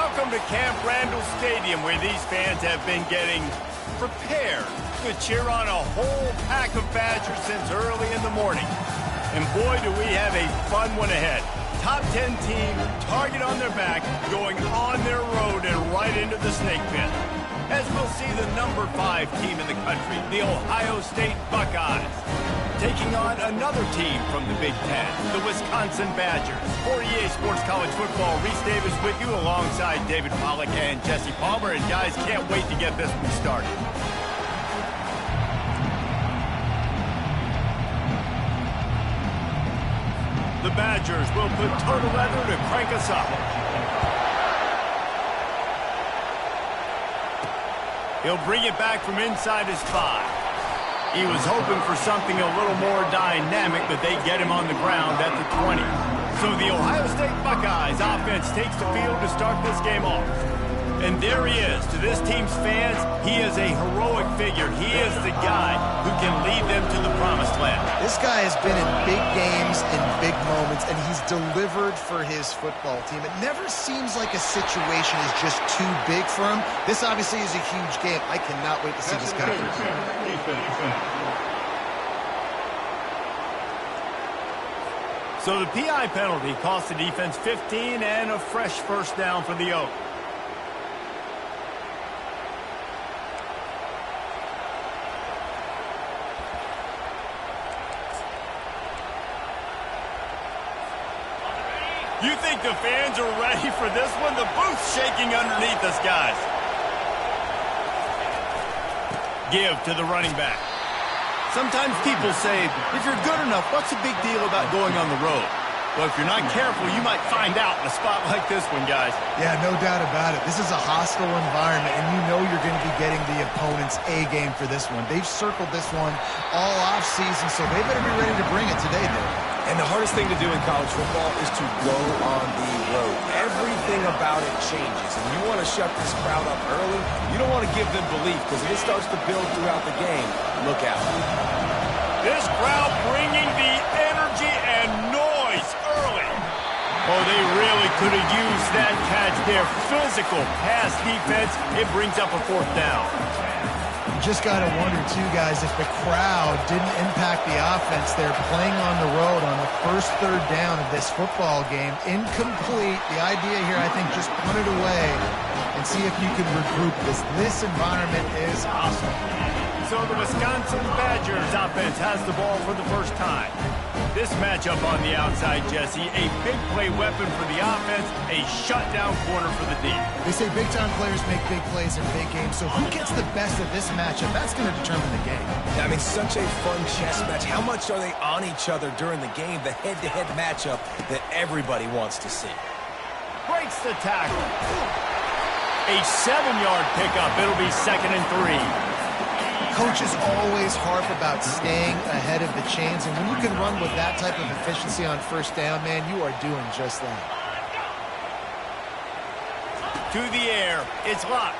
Welcome to Camp Randall Stadium, where these fans have been getting prepared to cheer on a whole pack of Badgers since early in the morning. And boy, do we have a fun one ahead. Top 10 team, target on their back, going on their road and right into the snake pit. As we'll see the number 5 team in the country, the Ohio State Buckeyes, taking on another team from the Big Ten, the Wisconsin Badgers. For EA Sports College Football, Reese Davis with you alongside David Pollack and Jesse Palmer. And guys, can't wait to get this one started. The Badgers will put total leather to crank us up. He'll bring it back from inside his 5. He was hoping for something a little more dynamic, but they get him on the ground at the 20. So the Ohio State Buckeyes offense takes the field to start this game off. And there he is. To this team's fans, he is a heroic figure. He is the guy who can lead them to the promised land. This guy has been in big games and big moments, and he's delivered for his football team. It never seems like a situation is just too big for him. This obviously is a huge game. I cannot wait to see this guy. So the PI penalty cost the defense 15 and a fresh first down for the Oaks. You think the fans are ready for this one? The booth's shaking underneath us, guys. Give to the running back. Sometimes people say, if you're good enough, what's the big deal about going on the road? Well, if you're not careful, you might find out in a spot like this one, guys. Yeah, no doubt about it. This is a hostile environment, and you know you're going to be getting the opponent's A game for this one. They've circled this one all offseason, so they better be ready to bring it today, Dave. And the hardest thing to do in college football is to go on the road. Everything about it changes, and you want to shut this crowd up early. You don't want to give them belief, because if it starts to build throughout the game, look out. This crowd bringing the energy and noise early. Oh, they really could have used that catch there. Physical pass defense. It brings up a 4th down. Just got to wonder, too, guys, if the crowd didn't impact the offense. They're playing on the road on the first 3rd down of this football game. Incomplete. The idea here, I think, just punt it away and see if you can regroup this. This environment is awesome. So the Wisconsin Badgers offense has the ball for the first time. This matchup on the outside, Jesse, a big play weapon for the offense, a shutdown corner for the D. They say big-time players make big plays in big games, so who gets the best of this matchup? That's going to determine the game. I mean, such a fun chess match. How much are they on each other during the game? The head-to-head matchup that everybody wants to see. Breaks the tackle. A 7-yard pickup. It'll be 2nd and 3. Coaches always harp about staying ahead of the chains, and when you can run with that type of efficiency on first down, man, you are doing just that. To the air. It's locked.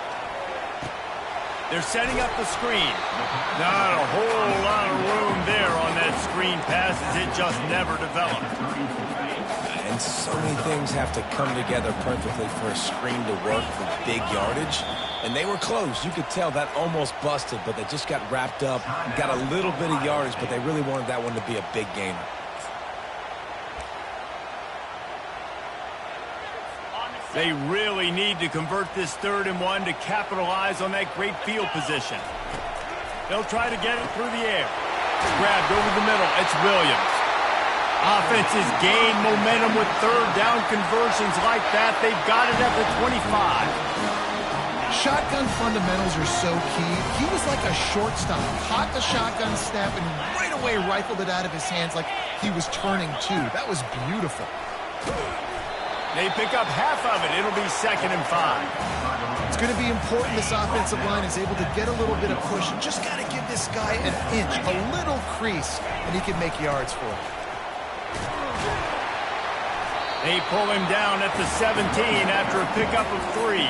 They're setting up the screen. Not a whole lot of room there on that screen pass, as it just never developed. And so many things have to come together perfectly for a screen to work for big yardage. And they were close. You could tell that almost busted, but they just got wrapped up, got a little bit of yardage, but they really wanted that one to be a big gainer. They really need to convert this 3rd and 1 to capitalize on that great field position. They'll try to get it through the air. Grabbed over the middle. It's Williams. Offenses gain momentum with 3rd down conversions like that. They've got it at the 25. Shotgun fundamentals are so key. He was like a shortstop. Caught the shotgun snap and right away rifled it out of his hands like he was turning 2. That was beautiful. They pick up half of it. It'll be 2nd and 5. It's going to be important this offensive line is able to get a little bit of push. You just got to give this guy an inch, a little crease, and he can make yards for it. They pull him down at the 17 after a pickup of 3.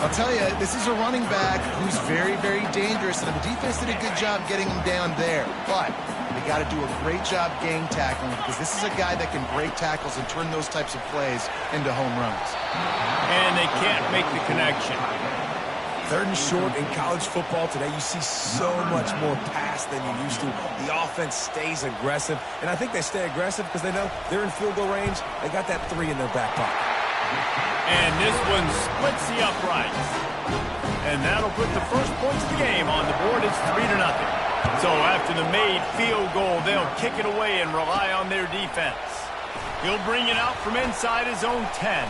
I'll tell you, this is a running back who's very, very dangerous, and the defense did a good job getting him down there. But they got to do a great job gang tackling, because this is a guy that can break tackles and turn those types of plays into home runs. And they can't make the connection. 3rd and short in college football today, you see so much more pass than you used to. The offense stays aggressive, and I think they stay aggressive because they know they're in field goal range. They got that 3 in their back pocket. And this one splits the uprights. And that'll put the first points of the game on the board. It's 3-0. So after the made field goal, they'll kick it away and rely on their defense. He'll bring it out from inside his own 10.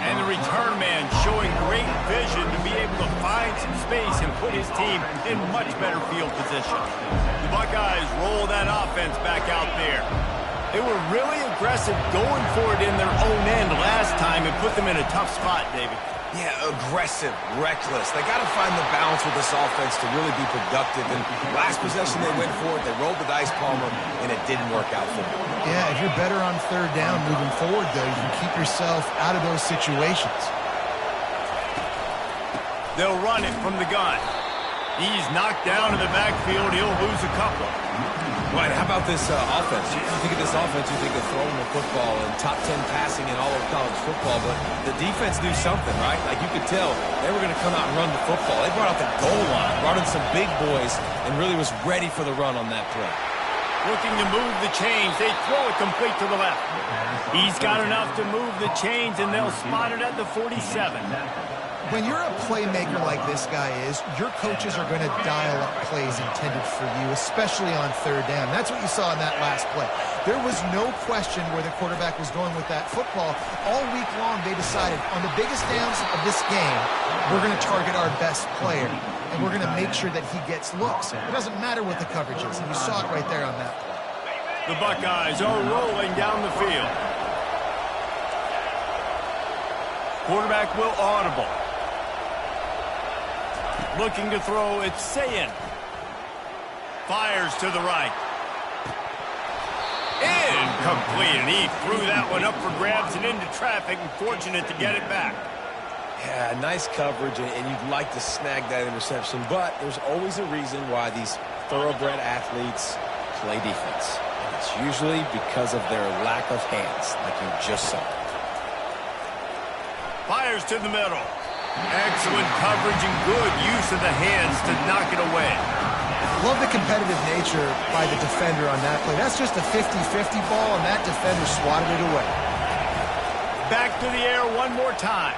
And the return man showing great vision to be able to find some space and put his team in much better field position. The Buckeyes roll that offense back out there. They were really aggressive going for it in their own end last time and put them in a tough spot, David. Yeah, aggressive, reckless. They got to find the balance with this offense to really be productive. And last possession, they went for it. They rolled the dice, Palmer, and it didn't work out for them. Yeah, if you're better on 3rd down moving forward, though, you can keep yourself out of those situations. They'll run it from the gun. He's knocked down in the backfield. He'll lose a couple. Right, how about this offense? You think of this offense, you think of throwing the football and top 10 passing in all of college football, but the defense knew something, right? Like you could tell they were going to come out and run the football. They brought out the goal line, brought in some big boys, and really was ready for the run on that play. Looking to move the chains. They throw it complete to the left. He's got enough to move the chains, and they'll spot it at the 47. When you're a playmaker like this guy is, your coaches are going to dial up plays intended for you, especially on 3rd down. That's what you saw in that last play. There was no question where the quarterback was going with that football. All week long, they decided, on the biggest downs of this game, we're going to target our best player, and we're going to make sure that he gets looks. It doesn't matter what the coverage is, and you saw it right there on that play. The Buckeyes are rolling down the field. Quarterback will audible. Looking to throw, it's Sayin. Fires to the right. Incomplete, and he threw that one up for grabs and into traffic, and fortunate to get it back. Yeah, nice coverage, and you'd like to snag that interception, but there's always a reason why these thoroughbred athletes play defense. And it's usually because of their lack of hands, like you just saw. Fires to the middle. Excellent coverage and good use of the hands to knock it away. Love the competitive nature by the defender on that play. That's just a 50-50 ball, and that defender swatted it away. Back to the air one more time.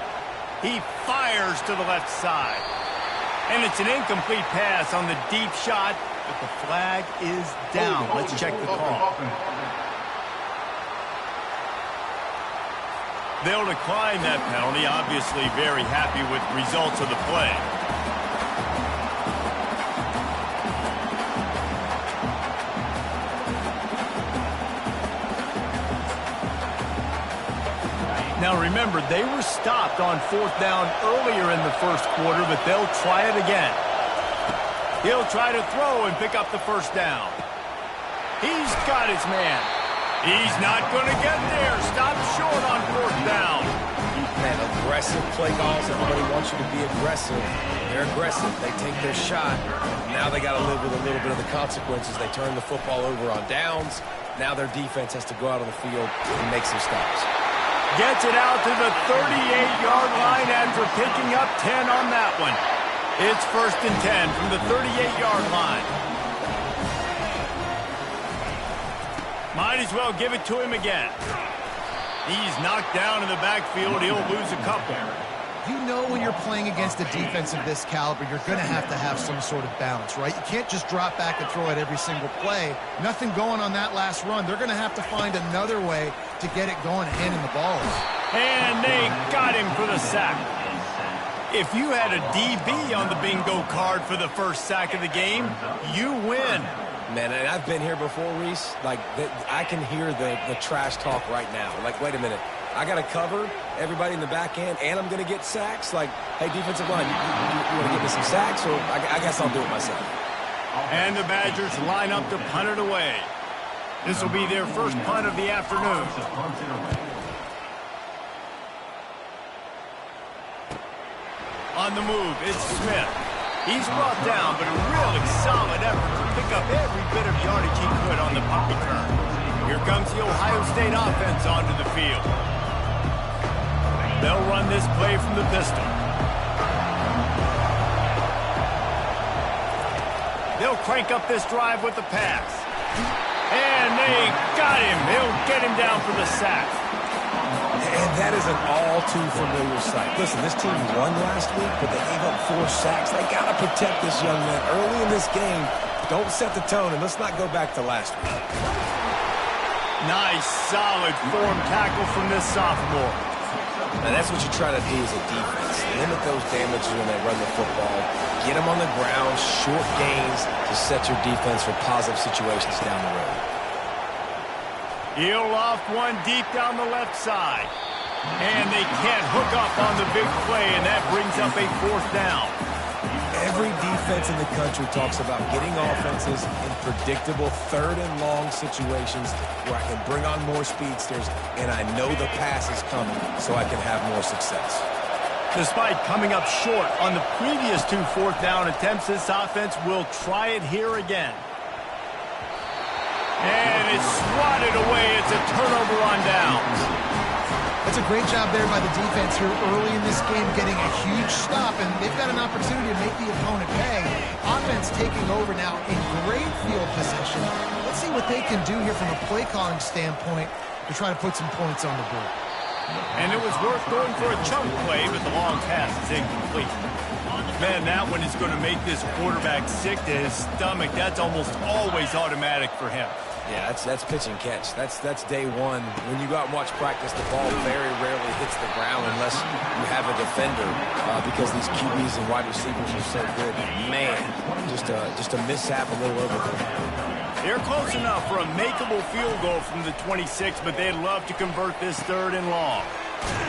He fires to the left side. And it's an incomplete pass on the deep shot, but the flag is down. Let's check the call. They'll decline that penalty, obviously very happy with the results of the play. Now remember, they were stopped on 4th down earlier in the first quarter, but they'll try it again. He'll try to throw and pick up the 1st down. He's got his man. He's not going to get there. Stop short on 4th down. Man, aggressive play calls. Everybody wants you to be aggressive. They're aggressive. They take their shot. Now they got to live with a little bit of the consequences. They turn the football over on downs. Now their defense has to go out on the field and make some stops. Gets it out to the 38-yard line after picking up 10 on that one. It's 1st and 10 from the 38-yard line. Might as well give it to him again. He's knocked down in the backfield. He'll lose a couple. You know when you're playing against a defense of this caliber, you're going to have some sort of balance, right? You can't just drop back and throw it every single play. Nothing going on that last run. They're going to have to find another way to get it going, handing the ball off. And they got him for the sack. If you had a DB on the bingo card for the first sack of the game, you win. Man, and I've been here before, Reese. Like, I can hear the trash talk right now. Like, wait a minute. I got to cover everybody in the back end, and I'm going to get sacks? Like, hey, defensive line, you want to get me some sacks? Or I guess I'll do it myself. And the Badgers line up to punt it away. This will be their first punt of the afternoon. On the move, it's Smith. He's brought down, but a really solid effort to pick up every bit of yardage he could on the punt return. Here comes the Ohio State offense onto the field. They'll run this play from the pistol. They'll crank up this drive with the pass. And they got him. They'll get him down for the sack. And that is an all-too-familiar sight. Listen, this team won last week, but they gave up 4 sacks. They got to protect this young man early in this game. Don't set the tone, and let's not go back to last week. Nice, solid form tackle from this sophomore. And that's what you try to do as a defense. Limit those damages when they run the football. Get them on the ground, short gains to set your defense for positive situations down the road. He'll loft one deep down the left side. And they can't hook up on the big play, and that brings up a 4th down. Every defense in the country talks about getting offenses in predictable 3rd and long situations where I can bring on more speedsters and I know the pass is coming so I can have more success. Despite coming up short on the previous 2 4th down attempts, this offense will try it here again. And it's swatted away. It's a turnover on downs. That's a great job there by the defense here early in this game, getting a huge stop, and they've got an opportunity to make the opponent pay. Offense taking over now in great field position. Let's see what they can do here from a play calling standpoint to try to put some points on the board. And it was worth going for a chunk play, but the long pass is incomplete. Man, that one is going to make this quarterback sick to his stomach. That's almost always automatic for him. Yeah, that's pitch and catch. That's day one. When you go out and watch practice, the ball very rarely hits the ground unless you have a defender because these QBs and wide receivers are so good. Man, just a mishap, a little overthrow. They're close enough for a makeable field goal from the 26, but they'd love to convert this 3rd and long.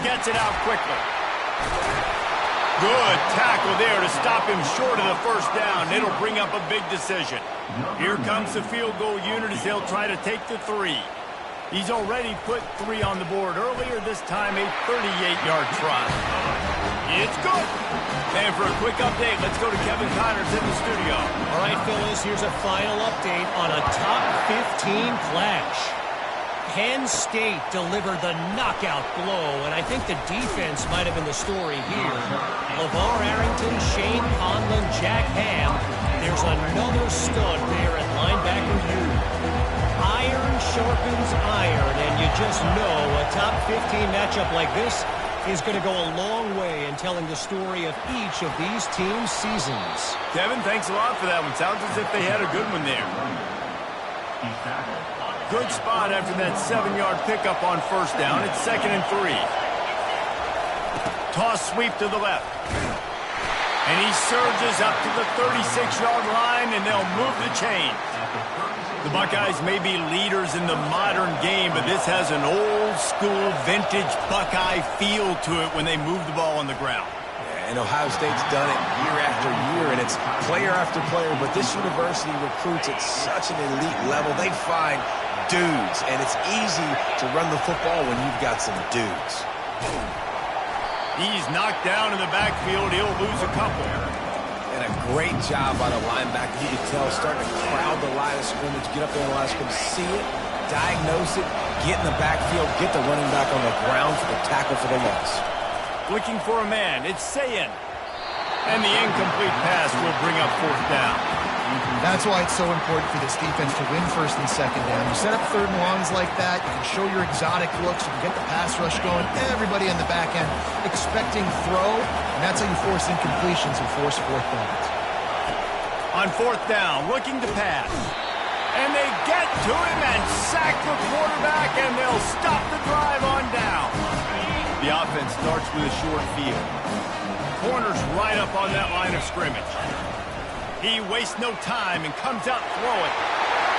Gets it out quickly. Good tackle there to stop him short of the 1st down. It'll bring up a big decision. Here comes the field goal unit as they'll try to take the 3. He's already put 3 on the board earlier, this time a 38-yard try. It's good. And for a quick update, let's go to Kevin Connors in the studio. All right, Phyllis, here's a final update on a top 15 clash. Penn State delivered the knockout blow, and I think the defense might have been the story here. LeVar Arrington, Shane Conlon, Jack Ham. There's another stud there at linebacker U. Iron sharpens iron, and you just know a top 15 matchup like this is going to go a long way in telling the story of each of these teams' seasons. Kevin, thanks a lot for that one. Sounds as if they had a good one there. Good spot after that 7-yard pickup on 1st down. It's 2nd and 3. Toss sweep to the left. And he surges up to the 36-yard line, and they'll move the chain. The Buckeyes may be leaders in the modern game, but this has an old-school, vintage Buckeye feel to it when they move the ball on the ground. And Ohio State's done it year after year, and it's player after player. But this university recruits at such an elite level. They find dudes, and it's easy to run the football when you've got some dudes. He's knocked down in the backfield. He'll lose a couple. And a great job by the linebacker. You can tell starting to crowd the line of scrimmage, get up there in the line of scrimmage, see it, diagnose it, get in the backfield, get the running back on the ground for the tackle for the loss. Looking for a man. It's Sayin. And the incomplete pass will bring up 4th down. That's why it's so important for this defense to win 1st and 2nd down. You set up 3rd and longs like that, you can show your exotic looks, you can get the pass rush going, everybody on the back end expecting throw, and that's how you force incompletions and force 4th downs. On 4th down, looking to pass. And they get to him and sack the quarterback, and they'll stop the drive on down. The offense starts with a short field. Corner's right up on that line of scrimmage. He wastes no time and comes out throwing.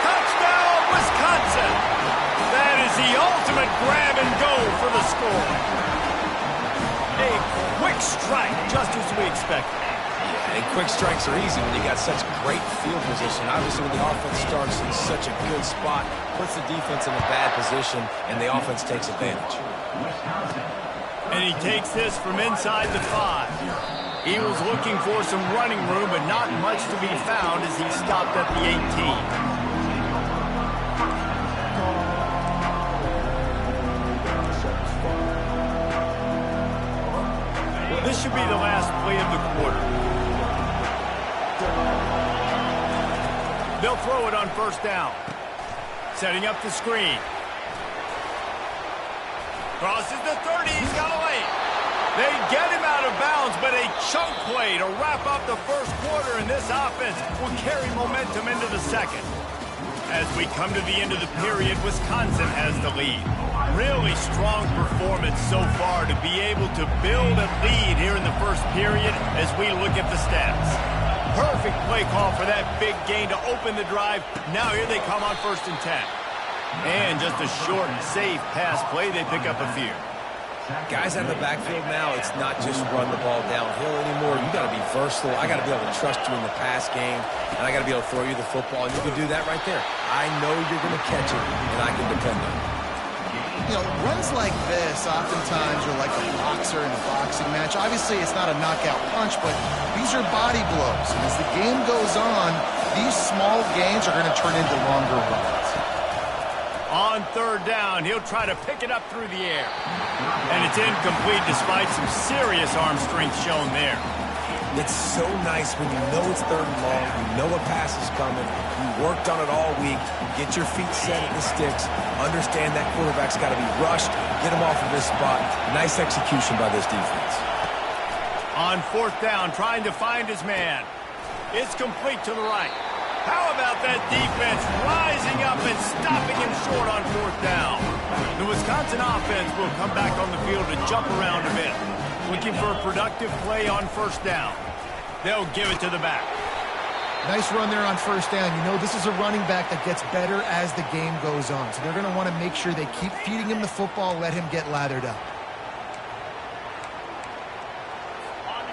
Touchdown, Wisconsin! That is the ultimate grab and go for the score. A quick strike, just as we expected. Yeah, and quick strikes are easy when you got such great field position. Obviously, when the offense starts in such a good spot, puts the defense in a bad position, and the offense takes advantage. And he takes this from inside the 5. He was looking for some running room, but not much to be found as he stopped at the 18. This should be the last play of the quarter. They'll throw it on first down. Setting up the screen. Crosses the 30. He's got away. They get him out of bounds, but a chunk play to wrap up the first quarter, and this offense will carry momentum into the second. As we come to the end of the period, Wisconsin has the lead. Really strong performance so far to be able to build a lead here in the first period as we look at the stats. Perfect play call for that big gain to open the drive. Now here they come on 1st and 10. And just a short and safe pass play, they pick up a few. Guys out in the backfield now, it's not just run the ball downhill anymore. You got to be versatile. I got to be able to trust you in the pass game, and I got to be able to throw you the football, and you can do that right there. I know you're going to catch it, and I can depend on it. You know, runs like this oftentimes are like a boxer in a boxing match. Obviously, it's not a knockout punch, but these are body blows. And as the game goes on, these small gains are going to turn into longer runs. On 3rd down, he'll try to pick it up through the air. And it's incomplete despite some serious arm strength shown there. It's so nice when you know it's 3rd and long, you know a pass is coming, you worked on it all week, you get your feet set at the sticks, understand that quarterback's got to be rushed, get him off of this spot. Nice execution by this defense. On 4th down, trying to find his man. It's complete to the right. How about that defense rising up and stopping him short on 4th down? The Wisconsin offense will come back on the field to jump around a bit. Looking for a productive play on 1st down. They'll give it to the back. Nice run there on 1st down. You know, this is a running back that gets better as the game goes on. So they're going to want to make sure they keep feeding him the football, let him get lathered up.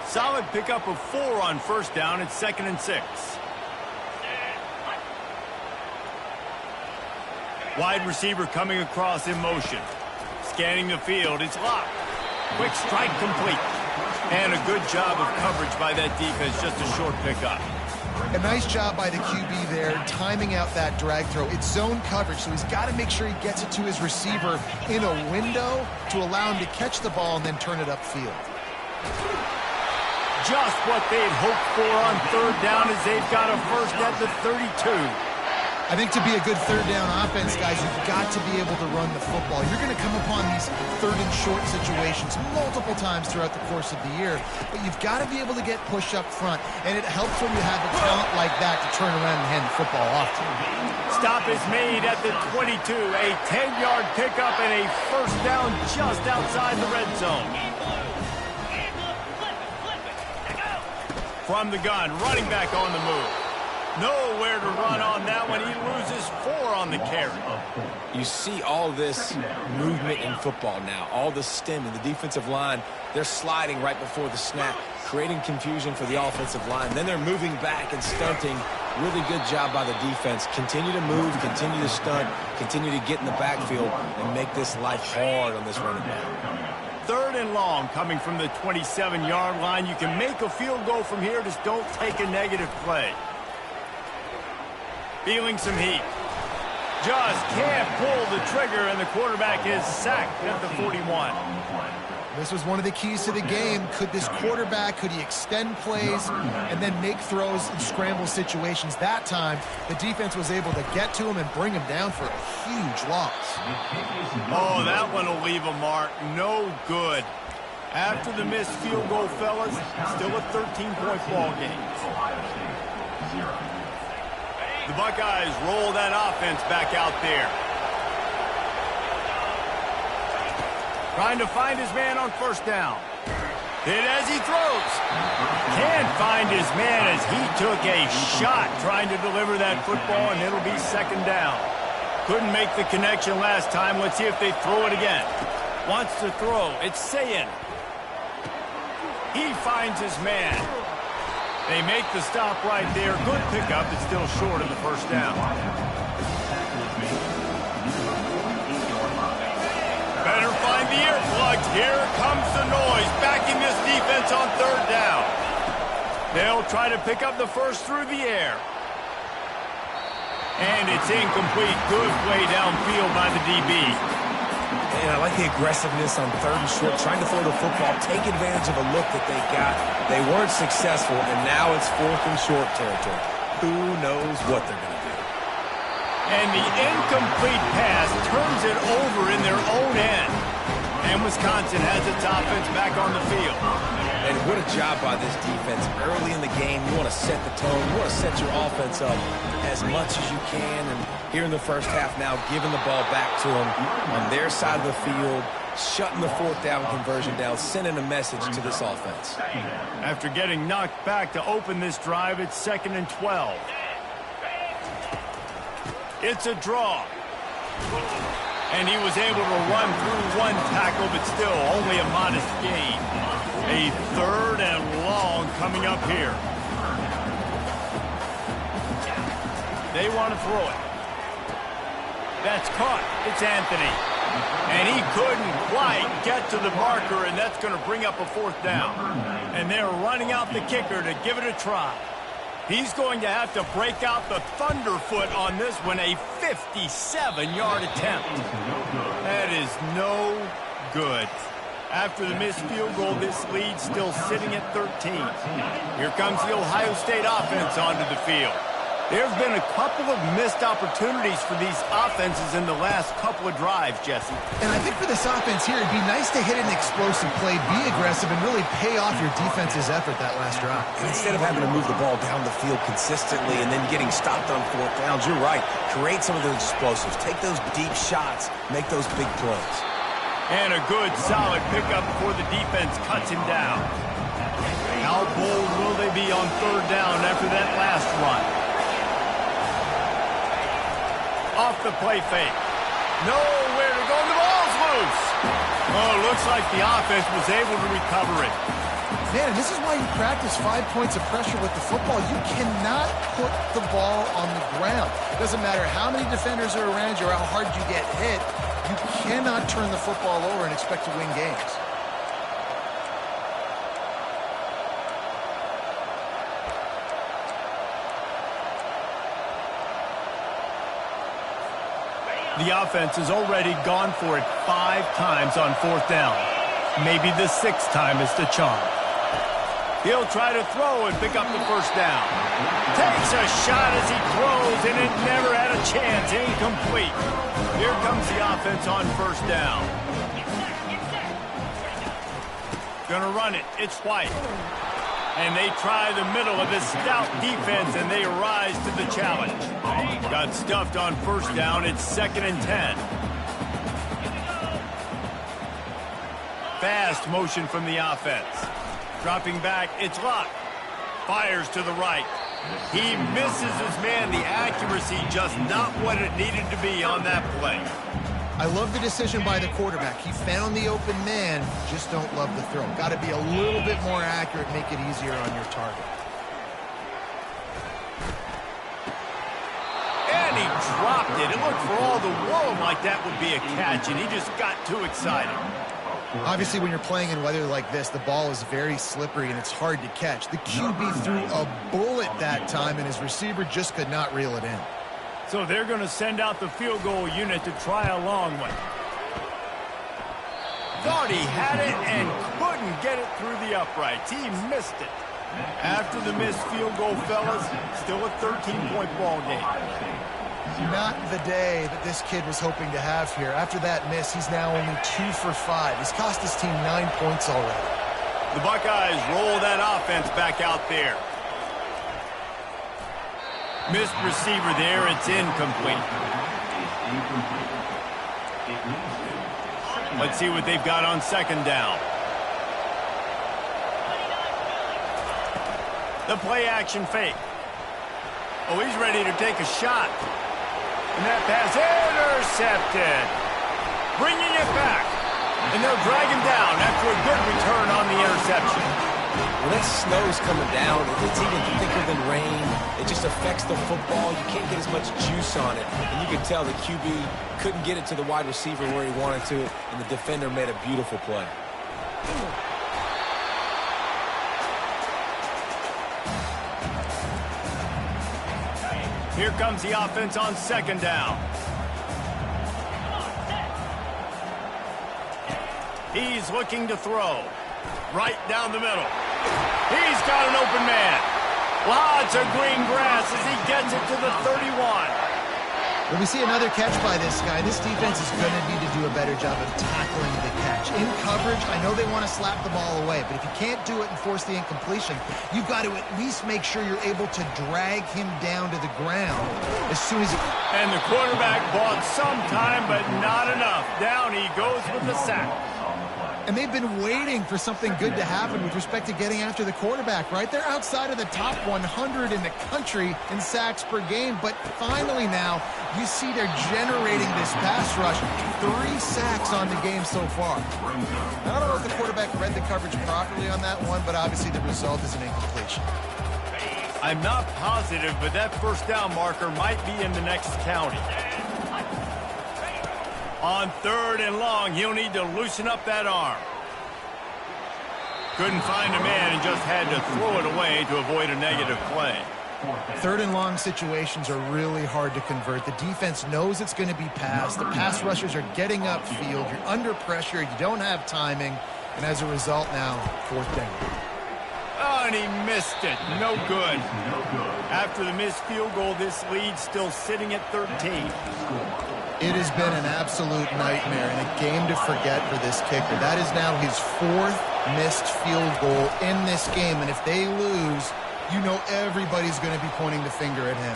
Solid pickup of 4 on 1st down. It's 2nd and 6. Wide receiver coming across in motion. Scanning the field. It's locked. Quick strike complete. And a good job of coverage by that defense. Just a short pickup. A nice job by the QB there, timing out that drag throw. It's zone coverage, so he's got to make sure he gets it to his receiver in a window to allow him to catch the ball and then turn it upfield. Just what they'd hoped for on 3rd down as they've got a first at the 32. I think to be a good 3rd down offense, guys, you've got to be able to run the football. You're going to come upon these 3rd and short situations multiple times throughout the course of the year, but you've got to be able to get push up front, and it helps when you have a talent like that to turn around and hand the football off to. Stop is made at the 22. A 10-yard pickup and a first down just outside the red zone. From the gun, running back on the move. Nowhere to run on that one. He loses 4 on the carry. You see all this movement in football now, all the stemming, the defensive line, they're sliding right before the snap, creating confusion for the offensive line. Then they're moving back and stunting. Really good job by the defense. Continue to move, continue to stunt, continue to get in the backfield and make this life hard on this running back. 3rd and long coming from the 27-yard line. You can make a field goal from here, just don't take a negative play. Feeling some heat. Just can't pull the trigger, and the quarterback is sacked at the 41. This was one of the keys to the game. Could this quarterback, could he extend plays and then make throws in scramble situations? That time, the defense was able to get to him and bring him down for a huge loss. Oh, that one will leave a mark. No good. After the missed field goal, fellas, still a 13-point ball game. The Buckeyes roll that offense back out there. Trying to find his man on 1st down. Hit as he throws. Can't find his man as he took a shot trying to deliver that football, and it'll be 2nd down. Couldn't make the connection last time. Let's see if they throw it again. Wants to throw. It's Sayin. He finds his man. They make the stop right there. Good pickup. It's still short of the 1st down. Better find the earplugs. Here comes the noise. Backing this defense on 3rd down. They'll try to pick up the first through the air. And it's incomplete. Good play downfield by the DB. And I like the aggressiveness on 3rd and short, trying to throw the football, take advantage of a look that they got. They weren't successful, and now it's 4th and short territory. Who knows what they're going to do? And the incomplete pass turns it over in their own end. And Wisconsin has its offense back on the field. And what a job by this defense. Early in the game, you want to set the tone. You want to set your offense up as much as you can. And here in the first half now, giving the ball back to them on their side of the field, shutting the 4th down conversion down, sending a message to this offense. After getting knocked back to open this drive, it's 2nd and 12. It's a draw. And he was able to run through one tackle, but still only a modest gain. A 3rd and long coming up here. They want to throw it. That's caught. It's Anthony. And he couldn't quite get to the marker, and that's going to bring up a 4th down. And they're running out the kicker to give it a try. He's going to have to break out the thunderfoot on this one, a 57-yard attempt. That is no good. After the missed field goal, this lead still sitting at 13. Here comes the Ohio State offense onto the field. There's been a couple of missed opportunities for these offenses in the last couple of drives, Jesse. And I think for this offense here, it'd be nice to hit an explosive play, be aggressive, and really pay off your defense's effort that last drive. And instead of having to move the ball down the field consistently and then getting stopped on 4th downs, you're right. Create some of those explosives. Take those deep shots. Make those big plays. And a good, solid pickup before the defense cuts him down. How bold will they be on 3rd down after that last run? Off the play fake. Nowhere to go. The ball's loose. Oh, looks like the offense was able to recover it. Man, this is why you practice 5 points of pressure with the football. You cannot put the ball on the ground. It doesn't matter how many defenders are around you or how hard you get hit. You cannot turn the football over and expect to win games. The offense has already gone for it 5 times on 4th down. Maybe the 6th time is the charm. He'll try to throw and pick up the 1st down. Takes a shot as he throws, and it never had a chance. Incomplete. Here comes the offense on 1st down. Gonna run it. It's White. And they try the middle of this stout defense, and they rise to the challenge. Got stuffed on 1st down. It's 2nd and 10. Fast motion from the offense. Dropping back, it's Locke. Fires to the right. He misses his man. The accuracy just not what it needed to be on that play. I love the decision by the quarterback. He found the open man, just don't love the throw. Got to be a little bit more accurate, make it easier on your target. And he dropped it. It looked for all the world like that would be a catch, and he just got too excited. Obviously, when you're playing in weather like this, the ball is very slippery and it's hard to catch. The QB threw a bullet that time, and his receiver just could not reel it in. So they're going to send out the field goal unit to try a long one. Thought he had it and couldn't get it through the uprights. He missed it. After the missed field goal, fellas, still a 13-point ball game. Not the day that this kid was hoping to have here. After that miss, he's now only 2 for 5. He's cost his team 9 points already. The Buckeyes roll that offense back out there. Missed receiver there. It's incomplete. Let's see what they've got on 2nd down. The play action fake. Oh, he's ready to take a shot. And that pass intercepted. Bringing it back. And they'll drag him down after a good return on the interception. When that snow's coming down, it's even thicker than rain. It just affects the football. You can't get as much juice on it. And you can tell the QB couldn't get it to the wide receiver where he wanted to, and the defender made a beautiful play. Here comes the offense on second down. He's looking to throw. Right down the middle. He's got an open man. Lots of green grass as he gets it to the 31. When we see another catch by this guy, this defense is going to need to do a better job of tackling the catch. In coverage, I know they want to slap the ball away, but if you can't do it and force the incompletion, you've got to at least make sure you're able to drag him down to the ground as soon as he... And the quarterback bought some time, but not enough. Down he goes with the sack. And they've been waiting for something good to happen with respect to getting after the quarterback, right? They're outside of the top 100 in the country in sacks per game, but finally now you see they're generating this pass rush. 3 sacks on the game so far. I don't know if the quarterback read the coverage properly on that one, but obviously the result is an incompletion. I'm not positive, but that first down marker might be in the next county. On 3rd and long, he'll need to loosen up that arm. Couldn't find a man and just had to throw it away to avoid a negative play. 3rd and long situations are really hard to convert. The defense knows it's going to be passed. The pass rushers are getting upfield. You're under pressure. You don't have timing. And as a result now, 4th down. Oh, and he missed it. No good. After the missed field goal, this lead's still sitting at 13. It has been an absolute nightmare and a game to forget for this kicker. That is now his 4th missed field goal in this game. And if they lose, you know everybody's going to be pointing the finger at him.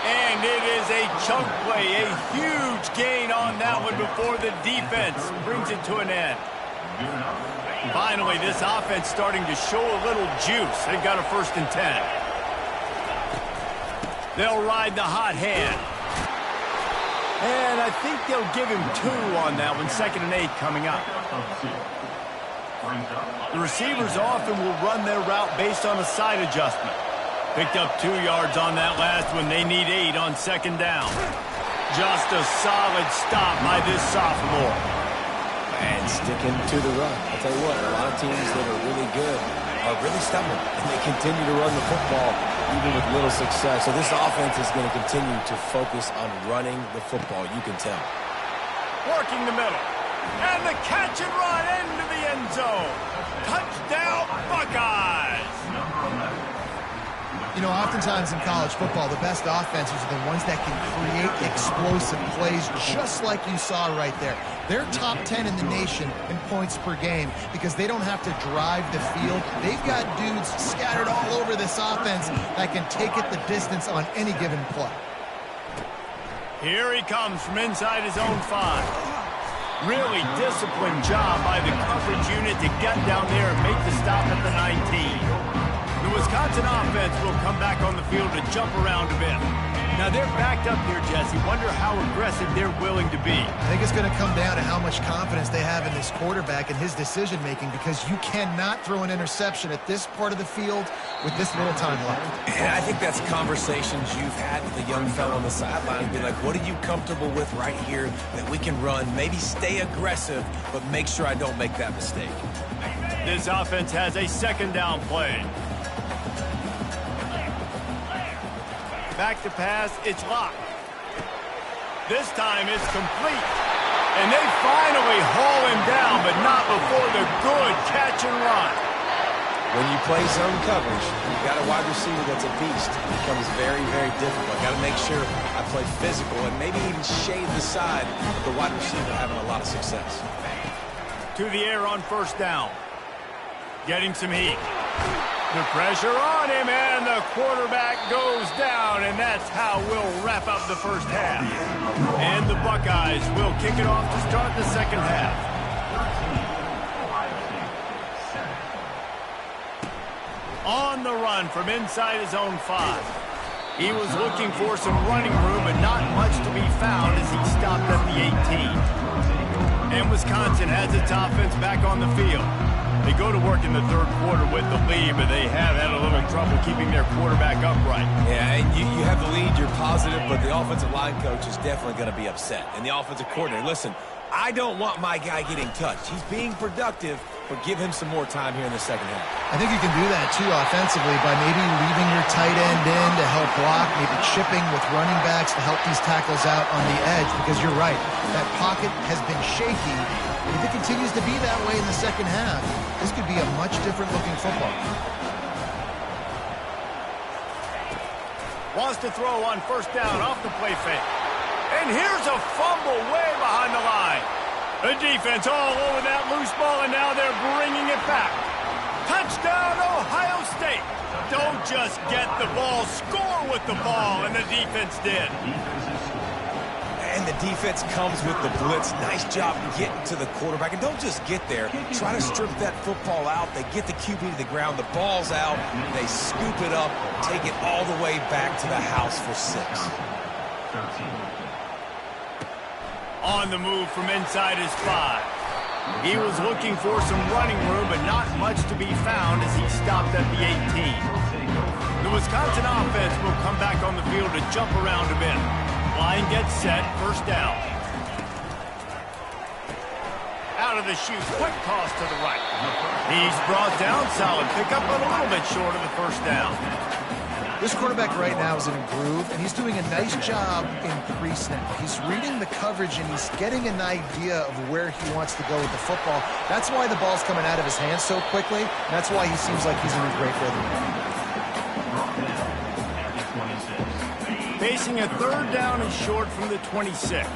And it is a chunk play, a huge gain on that one before the defense brings it to an end. Finally, this offense starting to show a little juice. They've got a 1st and 10. They'll ride the hot hand. And I think they'll give him 2 on that one. 2nd and 8 coming up. The receivers often will run their route based on a side adjustment. Picked up 2 yards on that last one. They need 8 on 2nd down. Just a solid stop by this sophomore. And sticking to the run. I'll tell you what, a lot of teams that are really good are really stubborn, and they continue to run the football even with little success. So this offense is going to continue to focus on running the football, you can tell. Working the middle. And the catch and run into the end zone. Touchdown, Buckeyes! You know, oftentimes in college football, the best offenses are the ones that can create explosive plays just like you saw right there. They're top 10 in the nation in points per game because they don't have to drive the field. They've got dudes scattered all over this offense that can take it the distance on any given play. Here he comes from inside his own 5. Really disciplined job by the coverage unit to get down there and make the stop at the 19. The Wisconsin offense will come back on the field to jump around a bit. Now they're backed up here, Jesse. Wonder how aggressive they're willing to be. I think it's going to come down to how much confidence they have in this quarterback and his decision-making, because you cannot throw an interception at this part of the field with this little time left. And I think that's conversations you've had with the young fellow on the sideline. Be like, what are you comfortable with right here that we can run? Maybe stay aggressive, but make sure I don't make that mistake. This offense has a 2nd down play. Back to pass, it's locked. This time it's complete. And they finally haul him down, but not before the good catch and run. When you play zone coverage, you've got a wide receiver that's a beast. It becomes very, very difficult. Got to make sure I play physical and maybe even shade the side of the wide receiver having a lot of success. To the air on 1st down. Getting some heat. The pressure on him, and the quarterback goes down, and that's how we'll wrap up the 1st half. And the Buckeyes will kick it off to start the 2nd half. On the run from inside his own 5. He was looking for some running room, but not much to be found as he stopped at the 18. And Wisconsin has its offense back on the field. They go to work in the 3rd quarter with the lead, but they have had a little trouble keeping their quarterback upright. Yeah, and you have the lead, you're positive, but the offensive line coach is definitely going to be upset. And the offensive coordinator, listen, I don't want my guy getting touched. He's being productive, but give him some more time here in the second half. I think you can do that, too, offensively, by maybe leaving your tight end in to help block, maybe chipping with running backs to help these tackles out on the edge, because you're right, that pocket has been shaky. If it continues to be that way in the second half, this could be a much different-looking football. Wants to throw on first down off the play fake. And here's a fumble way behind the line. The defense all over that loose ball, and now they're bringing it back. Touchdown, Ohio State. Don't just get the ball, score with the ball, and the defense did. And the defense comes with the blitz. Nice job getting to the quarterback. And don't just get there. Try to strip that football out. They get the QB to the ground. The ball's out. They scoop it up, take it all the way back to the house for 6. On the move from inside his 5. He was looking for some running room, but not much to be found as he stopped at the 18. The Wisconsin offense will come back on the field to jump around a bit. Line gets set, first down. Out of the chute, quick toss to the right. He's brought down, solid pickup, but a little bit short of the first down. This quarterback right now is in a groove, and he's doing a nice job in pre-snap. He's reading the coverage, and he's getting an idea of where he wants to go with the football. That's why the ball's coming out of his hands so quickly, and that's why he seems like he's in a great rhythm. Facing a third down and short from the 26.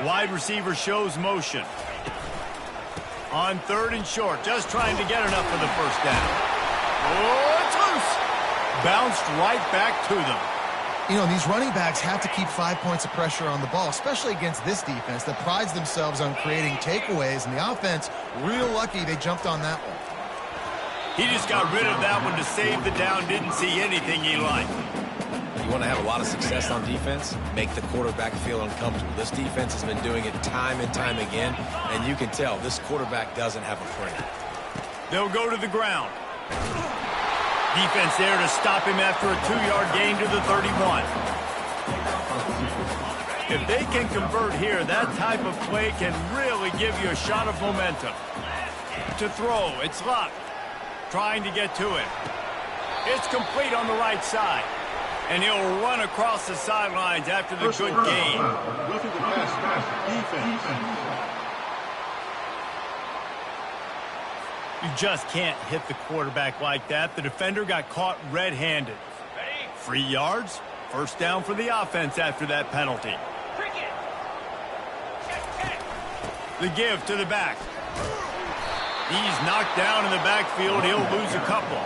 Wide receiver shows motion. On third and short, just trying to get enough for the first down. Oh, it's loose. Bounced right back to them. You know, these running backs have to keep 5 points of pressure on the ball, especially against this defense that prides themselves on creating takeaways, and the offense, real lucky they jumped on that one. He just got rid of that one to save the down, didn't see anything he liked. You want to have a lot of success on defense? Make the quarterback feel uncomfortable. This defense has been doing it time and time again, and you can tell this quarterback doesn't have a friend. They'll go to the ground. Defense there to stop him after a 2-yard gain to the 31. If they can convert here, that type of play can really give you a shot of momentum. To throw, it's Luck. Trying to get to it. It's complete on the right side. And he'll run across the sidelines after the good gain. You just can't hit the quarterback like that. The defender got caught red-handed. 3 yards, first down for the offense after that penalty. The give to the back. He's knocked down in the backfield. He'll lose a couple.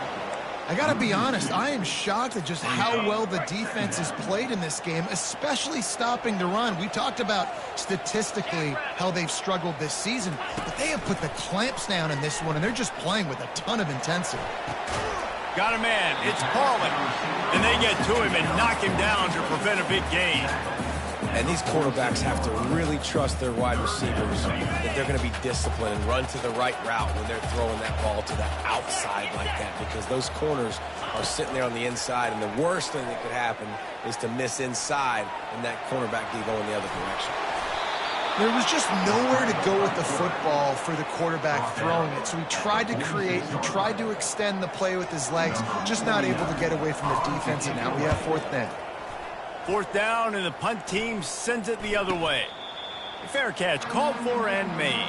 I got to be honest, I am shocked at just how well the defense has played in this game, especially stopping the run. We talked about statistically how they've struggled this season, but they have put the clamps down in this one, and they're just playing with a ton of intensity. Got a man. It's Pauling. And they get to him and knock him down to prevent a big gain. And these quarterbacks have to really trust their wide receivers that they're going to be disciplined and run to the right route when they're throwing that ball to the outside like that, because those corners are sitting there on the inside, and the worst thing that could happen is to miss inside and that cornerback be going the other direction. There was just nowhere to go with the football for the quarterback throwing it, so he tried to create, he tried to extend the play with his legs, just not able to get away from the defense, and now we have fourth down. Fourth down, and the punt team sends it the other way. A fair catch called for and made.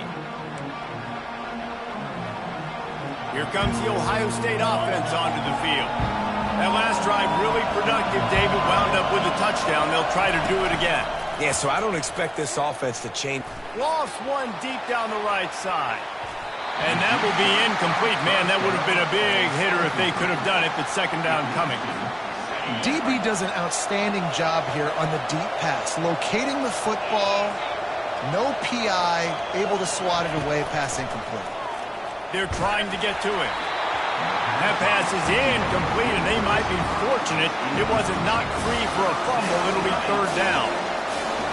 Here comes the Ohio State offense onto the field. That last drive really productive. David wound up with a touchdown. They'll try to do it again. Yeah, so I don't expect this offense to change. Lost one deep down the right side. And that will be incomplete. Man, that would have been a big hitter if they could have done it, but second down coming. DB does an outstanding job here on the deep pass, locating the football, no PI, able to swat it away, pass incomplete. They're trying to get to it. That pass is incomplete, and they might be fortunate it wasn't knocked free for a fumble. It'll be third down.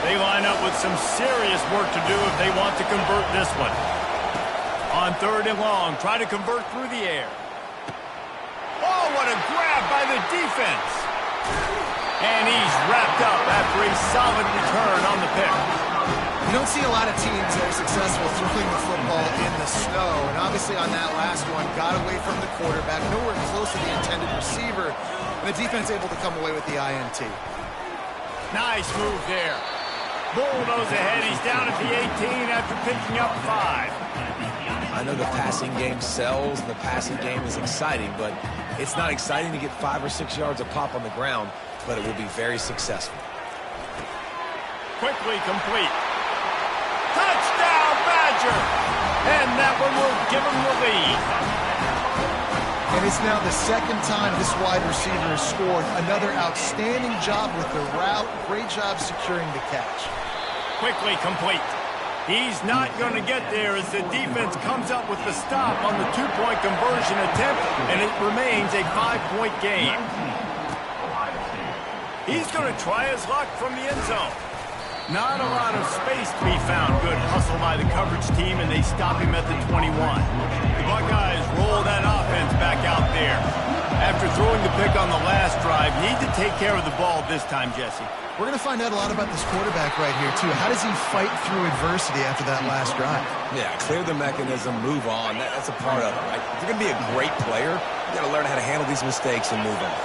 They line up with some serious work to do if they want to convert this one. On third and long, try to convert through the air. Oh, what a grab by the defense. And he's wrapped up after a solid return on the pick. You don't see a lot of teams that are successful throwing the football in the snow, and obviously on that last one, got away from the quarterback, nowhere close to the intended receiver, and the defense able to come away with the INT. Nice move there. Bulldoze ahead. He's down at the 18 after picking up 5. I know the passing game sells, and the passing game is exciting, but it's not exciting to get 5 or 6 yards a pop on the ground, but it will be very successful. Quickly complete. Touchdown, Badger! And that one will give him the lead. And it's now the second time this wide receiver has scored. Another outstanding job with the route. Great job securing the catch. Quickly complete. He's not going to get there as the defense comes up with the stop on the 2-point conversion attempt, and it remains a 5-point game. He's going to try his luck from the end zone. Not a lot of space to be found. Good hustle by the coverage team, and they stop him at the 21. The Buckeyes roll that offense back out there. After throwing the pick on the last drive, need to take care of the ball this time, Jesse. We're going to find out a lot about this quarterback right here, too. How does he fight through adversity after that last drive? Yeah, clear the mechanism, move on. That's a part of it, right? If you're going to be a great player, you got to learn how to handle these mistakes and move on.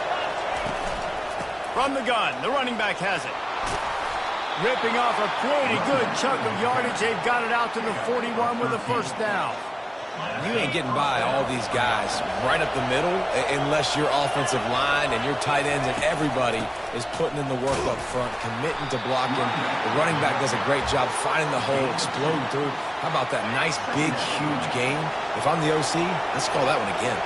From the gun, the running back has it. Ripping off a pretty good chunk of yardage. They've got it out to the 41 with a first down. You ain't getting by all these guys right up the middle unless your offensive line and your tight ends and everybody is putting in the work up front, committing to blocking. The running back does a great job finding the hole, exploding through. How about that nice, big, huge game? If I'm the OC, let's call that one again.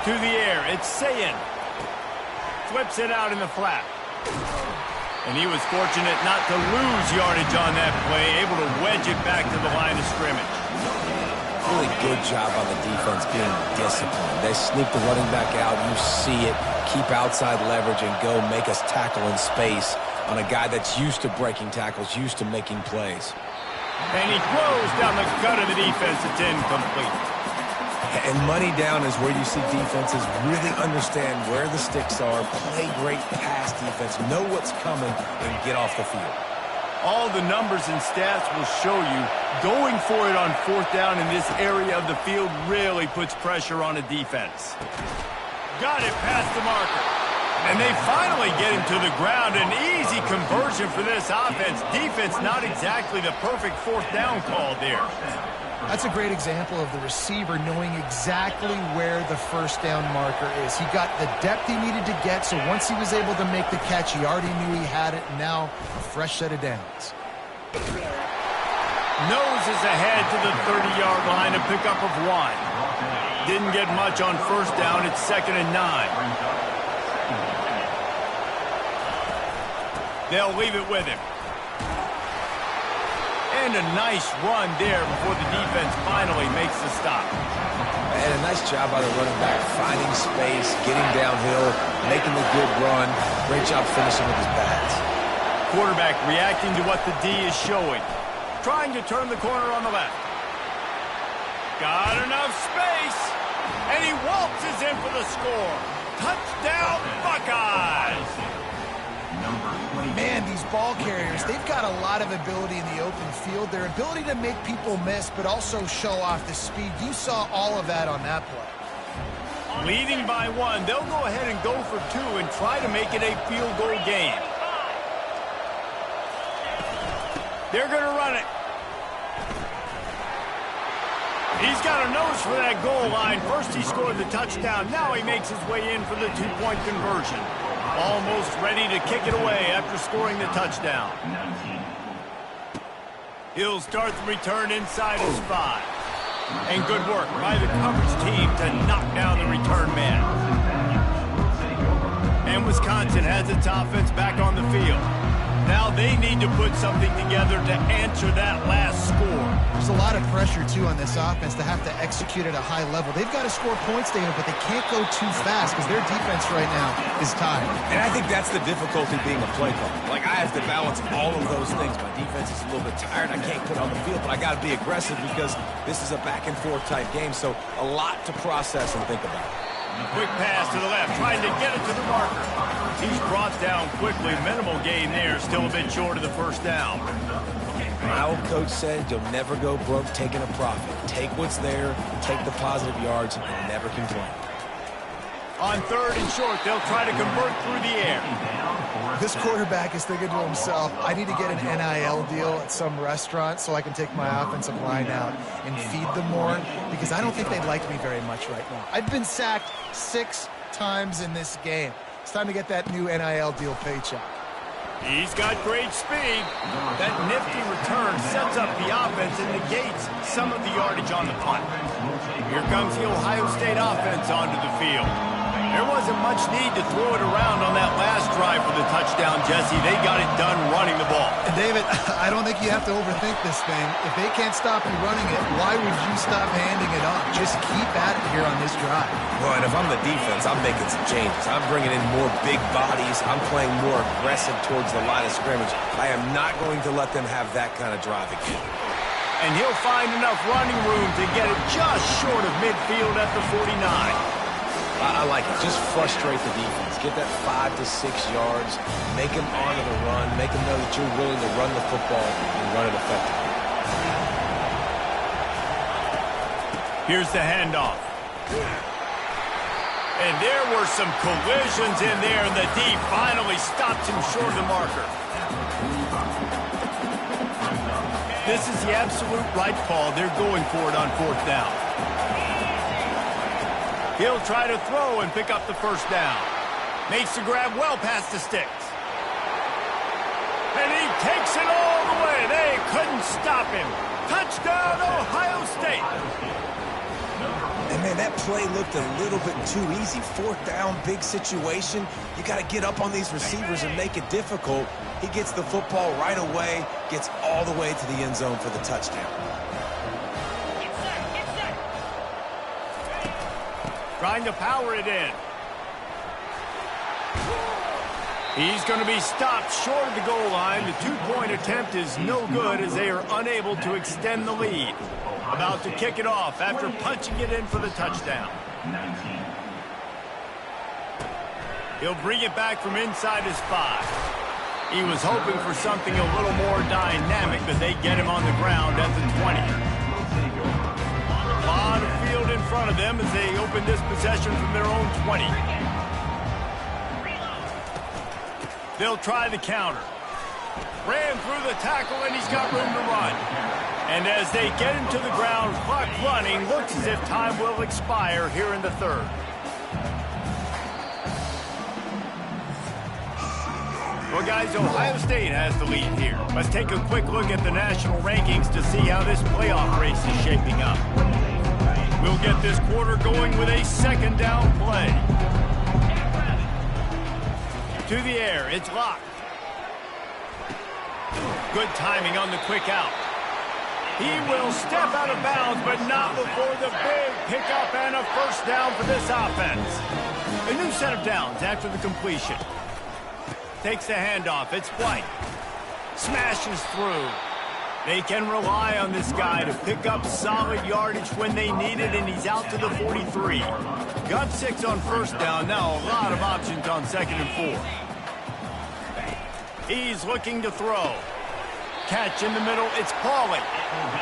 To the air, it's Sayin. Flips it out in the flat. And he was fortunate not to lose yardage on that play, able to wedge it back to the line of scrimmage. Really good job on the defense being disciplined. They sneak the running back out, you see it, keep outside leverage and go make us tackle in space on a guy that's used to breaking tackles, used to making plays. And he throws down the gut of the defense. It's incomplete. And money down is where you see defenses really understand where the sticks are, play great pass defense, know what's coming, and get off the field. All the numbers and stats will show you going for it on 4th down in this area of the field really puts pressure on a defense. Got it past the marker. And they finally get him to the ground. An easy conversion for this offense. Defense not exactly the perfect 4th down call there. That's a great example of the receiver knowing exactly where the first down marker is. He got the depth he needed to get, so once he was able to make the catch, he already knew he had it, and now a fresh set of downs. Noses ahead to the 30-yard line, a pickup of 1. Didn't get much on first down. It's 2nd and 9. They'll leave it with him. And a nice run there before the defense finally makes the stop. And a nice job by the running back, finding space, getting downhill, making the good run. Great job finishing with his pads. Quarterback reacting to what the D is showing. Trying to turn the corner on the left. Got enough space. And he waltzes in for the score. Touchdown, Buckeyes! Man, these ball carriers, they've got a lot of ability in the open field. Their ability to make people miss, but also show off the speed. You saw all of that on that play. Leading by 1, they'll go ahead and go for 2 and try to make it a field goal game. They're going to run it. He's got a nose for that goal line. First he scored the touchdown. Now he makes his way in for the 2-point conversion. Almost ready to kick it away after scoring the touchdown. He'll start the return inside his 5. And good work by the coverage team to knock down the return man. And Wisconsin has its offense back on the field. Now they need to put something together to answer that last score. There's a lot of pressure, too, on this offense to have to execute at a high level. They've got to score points, Dana, but they can't go too fast because their defense right now is tired. And I think that's the difficulty being a play caller. Like, I have to balance all of those things. My defense is a little bit tired. I can't put on the field, but I got to be aggressive because this is a back-and-forth type game, so a lot to process and think about. Quick pass to the left, trying to get it to the marker. He's brought down quickly. Minimal gain there, still a bit short of the first down. My old coach said you'll never go broke taking a profit. Take what's there, take the positive yards, and never complain. On 3rd and short, they'll try to convert through the air. This quarterback is thinking to himself, I need to get an NIL deal at some restaurant so I can take my offensive line out and feed them more, because I don't think they like me very much right now. I've been sacked 6 times in this game. It's time to get that new NIL deal paycheck. He's got great speed. That nifty return sets up the offense and negates some of the yardage on the punt. Here comes the Ohio State offense onto the field. There wasn't much need to throw it around on that last drive for the touchdown, Jesse. They got it done running the ball. And David, I don't think you have to overthink this thing. If they can't stop you running it, why would you stop handing it off? Just keep at it here on this drive. Well, and if I'm the defense, I'm making some changes. I'm bringing in more big bodies. I'm playing more aggressive towards the line of scrimmage. I am not going to let them have that kind of drive again. And he'll find enough running room to get it just short of midfield at the 49. I like it. Just frustrate the defense. Get that 5 to 6 yards. Make them honor the run. Make them know that you're willing to run the football and run it effectively. Here's the handoff. And there were some collisions in there, and the D finally stopped him short of the marker. This is the absolute right call. They're going for it on 4th down. He'll try to throw and pick up the first down. Makes the grab well past the sticks. And he takes it all the way. They couldn't stop him. Touchdown, Ohio State. And, man, that play looked a little bit too easy. 4th down, big situation. You got to get up on these receivers and make it difficult. He gets the football right away, gets all the way to the end zone for the touchdown. Trying to power it in. He's going to be stopped short of the goal line. The 2-point attempt is no good as they are unable to extend the lead. About to kick it off after punching it in for the touchdown. He'll bring it back from inside his 5. He was hoping for something a little more dynamic, but they get him on the ground at the 20. A lot of field in front of them as they open this possession from their own 20. They'll try the counter. Ran through the tackle, and he's got room to run. And as they get him to the ground, clock running, looks as if time will expire here in the 3rd. Well, guys, Ohio State has the lead here. Let's take a quick look at the national rankings to see how this playoff race is shaping up. We'll get this quarter going with a 2nd down play. To the air, it's locked. Good timing on the quick out. He will step out of bounds, but not before the big pickup and a first down for this offense. A new set of downs after the completion. Takes the handoff. It's White. Smashes through. They can rely on this guy to pick up solid yardage when they need it, and he's out to the 43. Got 6 on first down. Now a lot of options on 2nd and 4. He's looking to throw. Catch in the middle. It's Pauly.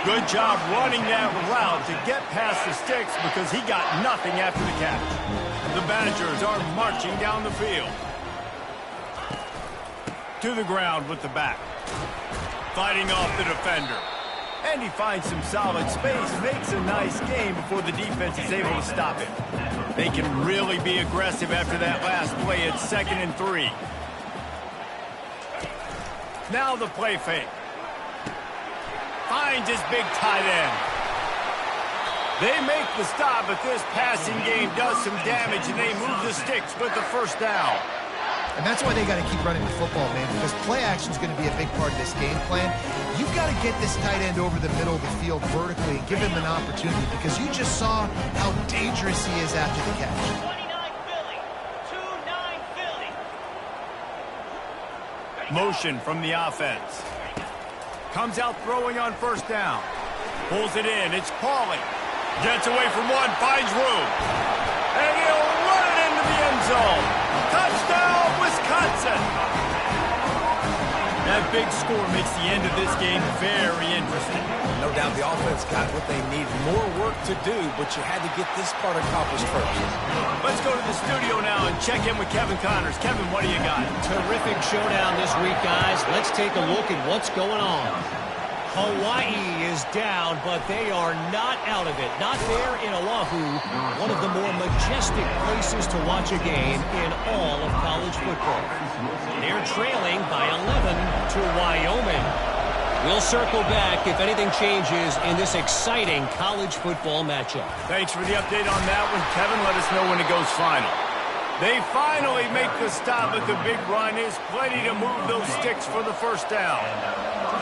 Good job running that route to get past the sticks because he got nothing after the catch. The Badgers are marching down the field. To the ground with the back. Fighting off the defender. And he finds some solid space, makes a nice game before the defense is able to stop him. They can really be aggressive after that last play at 2nd and 3. Now the play fake. Finds his big tight end. They make the stop, but this passing game does some damage, and they move the sticks with the first down. And that's why they got to keep running the football, man, because play action is going to be a big part of this game plan. You've got to get this tight end over the middle of the field vertically and give him an opportunity, because you just saw how dangerous he is after the catch. 29 Philly. 2-9 Philly. Motion from the offense. Comes out throwing on first down. Pulls it in. It's Pauly. Gets away from one, finds room. And he'll big score makes the end of this game very interesting. No doubt the offense got what they need. More work to do, but you had to get this part accomplished first. Let's go to the studio now and check in with Kevin Connors. Kevin, what do you got? Terrific showdown this week, guys. Let's take a look at what's going on. Hawaii is down, but they are not out of it. Not there in Oahu, one of the more majestic places to watch a game in all of college football. They're trailing by 11 to Wyoming. We'll circle back if anything changes in this exciting college football matchup. Thanks for the update on that one, Kevin. Let us know when it goes final. They finally make the stop, but the big run is plenty to move those sticks for the first down.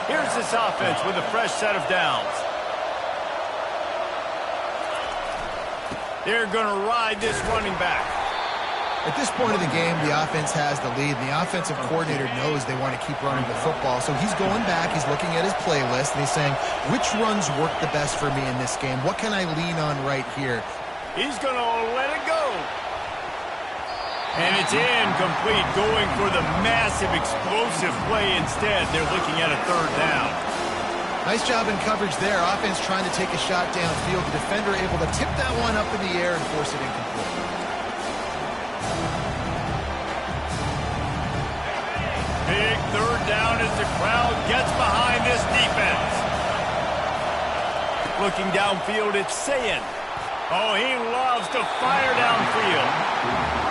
Here's this offense with a fresh set of downs. They're going to ride this running back. At this point of the game, the offense has the lead, and the offensive coordinator knows they want to keep running the football. So he's going back, he's looking at his playlist, and he's saying, which runs work the best for me in this game? What can I lean on right here? He's going to let it go. And it's incomplete, going for the massive, explosive play instead. They're looking at a third down. Nice job in coverage there. Offense trying to take a shot downfield. The defender able to tip that one up in the air and force it incomplete. Big third down as the crowd gets behind this defense. Looking downfield, it's Sayin. Oh, he loves to fire downfield.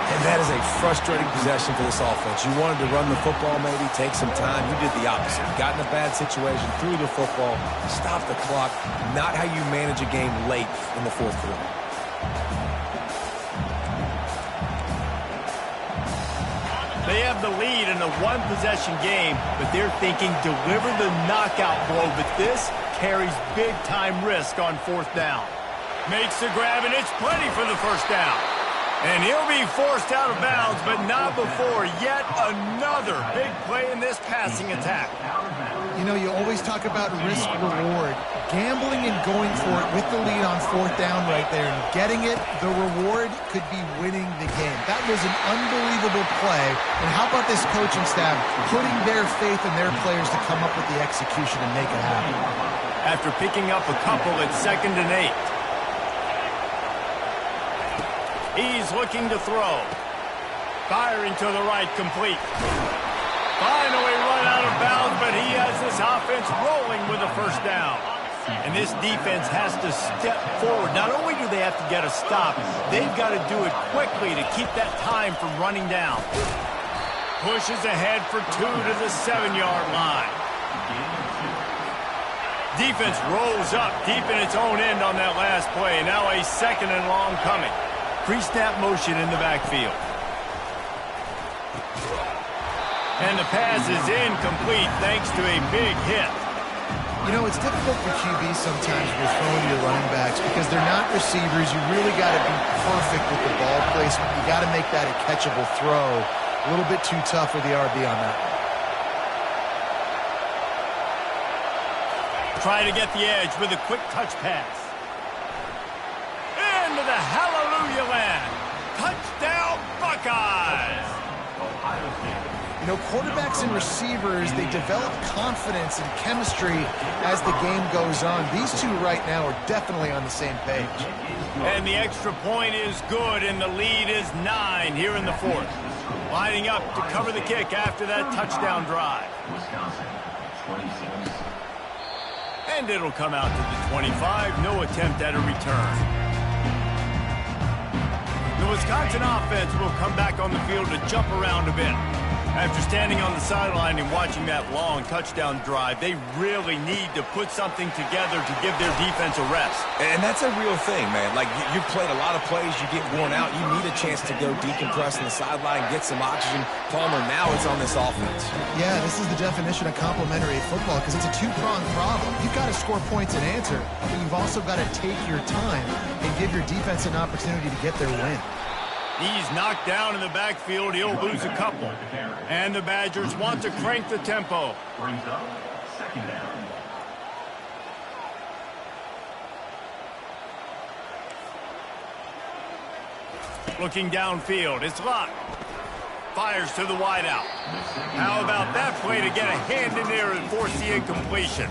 And that is a frustrating possession for this offense. You wanted to run the football, maybe take some time. You did the opposite. You got in a bad situation, threw the football, stopped the clock. Not how you manage a game late in the fourth quarter. They have the lead in a one-possession game, but they're thinking deliver the knockout blow. But this carries big-time risk on fourth down. Makes the grab, and it's plenty for the first down. And he'll be forced out of bounds, but not before yet another big play in this passing attack. You know, you always talk about risk-reward. Gambling and going for it with the lead on fourth down right there and getting it, the reward could be winning the game. That was an unbelievable play. And how about this coaching staff putting their faith in their players to come up with the execution and make it happen? After picking up a couple at 2nd and 8. He's looking to throw. Firing to the right, complete. Finally run out of bounds, but he has this offense rolling with a first down. And this defense has to step forward. Not only do they have to get a stop, they've got to do it quickly to keep that time from running down. Pushes ahead for 2 to the 7-yard line. Defense rolls up deep in its own end on that last play. Now a 2nd and long coming. Pre-snap motion in the backfield. And the pass is incomplete thanks to a big hit. You know, it's difficult for QBs sometimes with throwing your running backs because they're not receivers. You really got to be perfect with the ball placement. You got to make that a catchable throw. A little bit too tough for the RB on that one. Try to get the edge with a quick touch pass. Into the hallelujah land. Touchdown, Buckeyes! You know, quarterbacks and receivers, they develop confidence and chemistry as the game goes on. These two right now are definitely on the same page. And the extra point is good, and the lead is 9 here in the fourth. Lining up to cover the kick after that touchdown drive. And it'll come out to the 25. No attempt at a return. The Wisconsin offense will come back on the field to jump around a bit. After standing on the sideline and watching that long touchdown drive, they really need to put something together to give their defense a rest. And that's a real thing, man. Like, you've played a lot of plays, you get worn out, you need a chance to go decompress on the sideline, get some oxygen. Palmer, now it's on this offense. Yeah, this is the definition of complementary football because it's a two-pronged problem. You've got to score points and answer, but you've also got to take your time and give your defense an opportunity to get their win. He's knocked down in the backfield. He'll lose a couple. And the Badgers want to crank the tempo. Brings up 2nd down. Looking downfield. It's locked. Fires to the wideout. How about that play to get a hand in there and force the incompletion?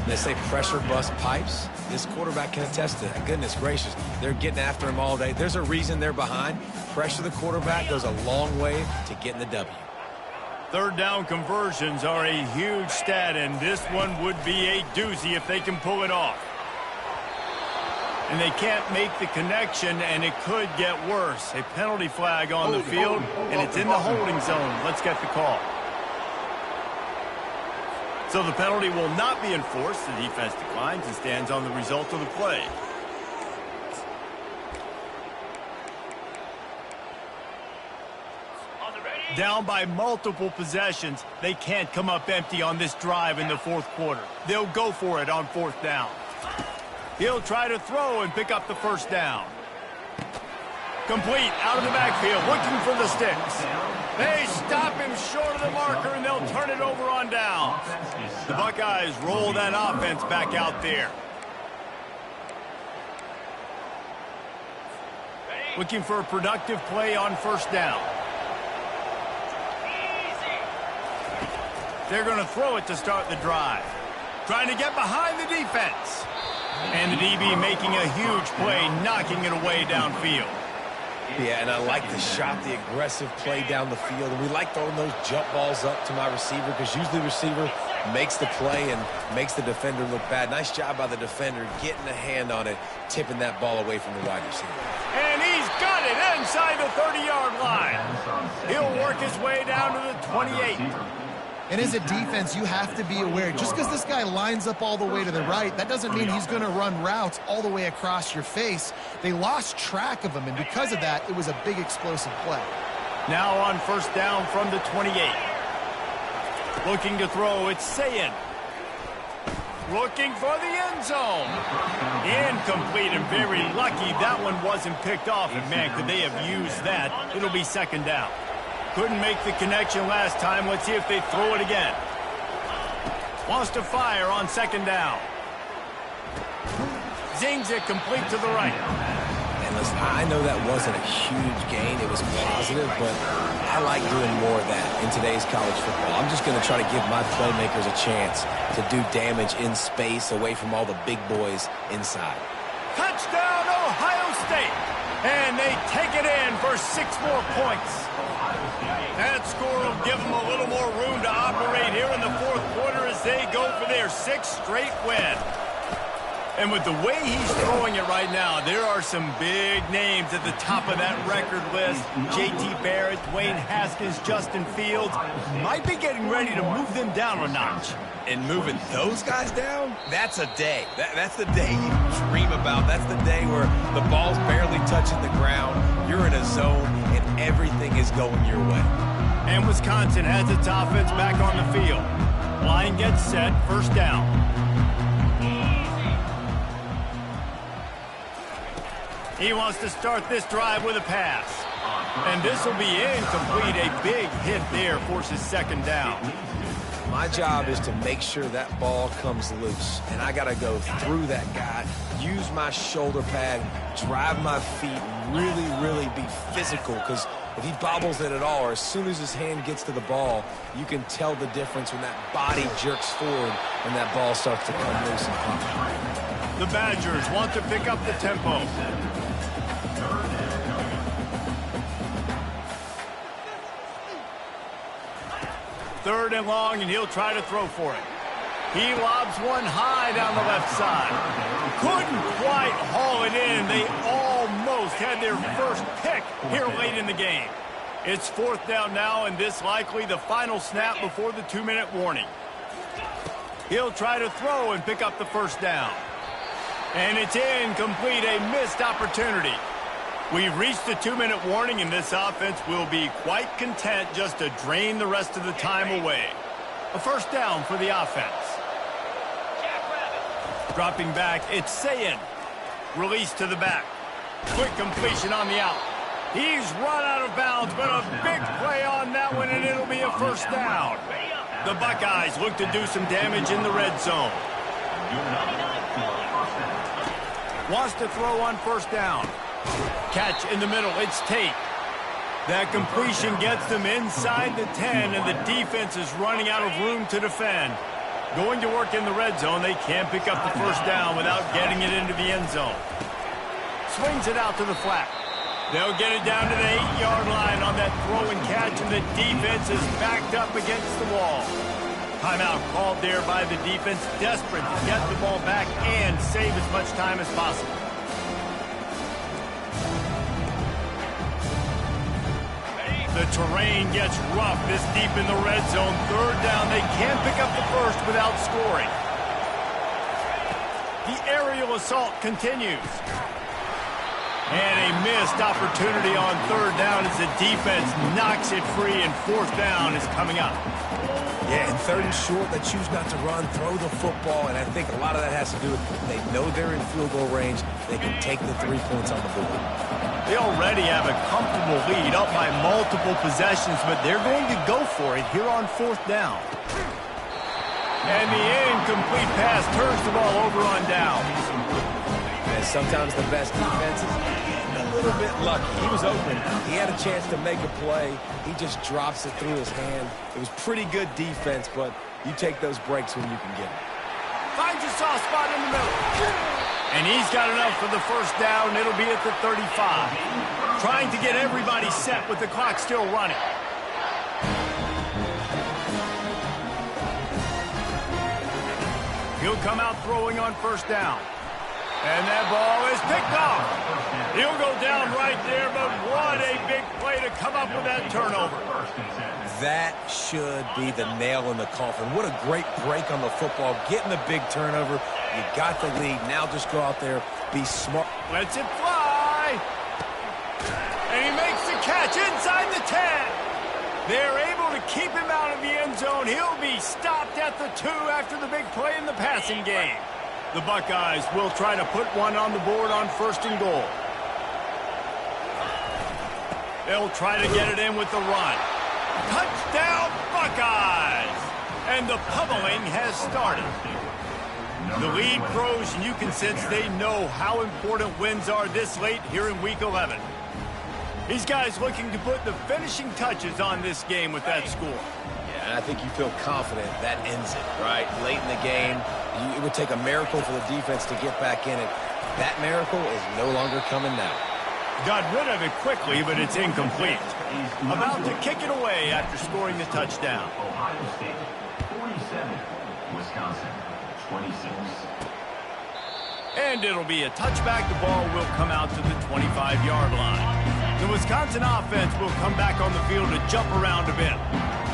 They say pressure bust pipes. This quarterback can attest to that. Goodness gracious, they're getting after him all day. There's a reason they're behind. Pressure the quarterback goes a long way to getting the W. Third down conversions are a huge stat, and this one would be a doozy if they can pull it off. And they can't make the connection, and it could get worse. A penalty flag on the field, and it's in the holding zone. Let's get the call. So the penalty will not be enforced. The defense declines and stands on the result of the play. Down by multiple possessions, they can't come up empty on this drive in the fourth quarter. They'll go for it on fourth down. He'll try to throw and pick up the first down. Complete out of the backfield, looking for the sticks. They stop him short of the marker, and they'll turn it over on down. The Buckeyes roll that offense back out there. Looking for a productive play on first down. They're going to throw it to start the drive. Trying to get behind the defense. And the DB making a huge play, knocking it away downfield. Yeah, and I like the shot, the aggressive play down the field. And we like throwing those jump balls up to my receiver because usually the receiver makes the play and makes the defender look bad. Nice job by the defender getting a hand on it, tipping that ball away from the wide receiver. And he's got it inside the 30-yard line. He'll work his way down to the 28. And as a defense, you have to be aware, just because this guy lines up all the way to the right, that doesn't mean he's going to run routes all the way across your face. They lost track of him, and because of that, it was a big explosive play. Now on first down from the 28. Looking to throw, it's Sayin. Looking for the end zone. Incomplete, and very lucky that one wasn't picked off. And man, could they have used that? It'll be second down. Couldn't make the connection last time. Let's see if they throw it again. Wants to fire on second down. Zings it complete to the right. And listen, I know that wasn't a huge gain. It was positive, but I like doing more of that in today's college football. I'm just going to try to give my playmakers a chance to do damage in space away from all the big boys inside. Touchdown, Ohio State. And they take it in for 6 more points. That score will give them a little more room to operate here in the fourth quarter as they go for their 6th straight win. And with the way he's throwing it right now, there are some big names at the top of that record list. J.T. Barrett, Dwayne Haskins, Justin Fields might be getting ready to move them down a notch. And moving those guys down, that's a day. That's the day you dream about. That's the day where the ball's barely touching the ground. You're in a zone, and everything is going your way. And Wisconsin has its offense back on the field. Line gets set, first down. He wants to start this drive with a pass. And this will be incomplete. A big hit there forces second down. My job is to make sure that ball comes loose. And I got to go through that guy, use my shoulder pad, drive my feet, really be physical. Because if he bobbles it at all, or as soon as his hand gets to the ball, you can tell the difference when that body jerks forward and that ball starts to come loose and pop. The Badgers want to pick up the tempo. Third and long, and he'll try to throw for it. He lobs one high down the left side. Couldn't quite haul it in. They almost had their first pick here late in the game. It's fourth down now, and this likely the final snap before the 2-minute warning. He'll try to throw and pick up the first down. And it's incomplete, a missed opportunity. We've reached the 2-minute warning, and this offense will be quite content just to drain the rest of the time away. A first down for the offense. Dropping back, it's Sayin. Release to the back. Quick completion on the out. He's run out of bounds, but a big play on that one, and it'll be a first down. The Buckeyes look to do some damage in the red zone. Wants to throw on first down. Catch in the middle, it's Tate. That completion gets them inside the 10, and the defense is running out of room to defend. Going to work in the red zone, they can't pick up the first down without getting it into the end zone. Swings it out to the flat. They'll get it down to the 8-yard line on that throw and catch, and the defense is backed up against the wall. Timeout called there by the defense, desperate to get the ball back and save as much time as possible. The terrain gets rough this deep in the red zone. Third down, they can't pick up the first without scoring. The aerial assault continues. And a missed opportunity on third down as the defense knocks it free, and fourth down is coming up. Yeah, and third and short, they choose not to run, throw the football, and I think a lot of that has to do with they know they're in field goal range. They can take the 3 points on the board. They already have a comfortable lead, up by multiple possessions, but they're going to go for it here on fourth down. And the incomplete pass turns the ball over on down. And sometimes the best defenses get a little bit lucky. He was open. He had a chance to make a play. He just drops it through his hand. It was pretty good defense, but you take those breaks when you can get them. Finds a soft spot in the middle. And he's got enough for the first down. It'll be at the 35. Trying to get everybody set with the clock still running. He'll come out throwing on first down. And that ball is picked off. He'll go down right there, but what a big play to come up with that turnover. That should be the nail in the coffin. What a great break on the football. Getting the big turnover. You got the lead. Now just go out there, be smart. Lets it fly. And he makes the catch inside the 10. They're able to keep him out of the end zone. He'll be stopped at the 2 after the big play in the passing game. The Buckeyes will try to put one on the board on first and goal. They'll try to get it in with the run. Touchdown, Buckeyes! And the pummeling has started. The lead grows, and you can sense they know how important wins are this late here in Week 11. These guys looking to put the finishing touches on this game with that score. Yeah, and I think you feel confident that ends it, right? Late in the game, it would take a miracle for the defense to get back in it. That miracle is no longer coming now. Got rid of it quickly, but it's incomplete. About to kick it away after scoring the touchdown. Ohio State, 47. Wisconsin, 26. And it'll be a touchback. The ball will come out to the 25-yard line. The Wisconsin offense will come back on the field to jump around a bit.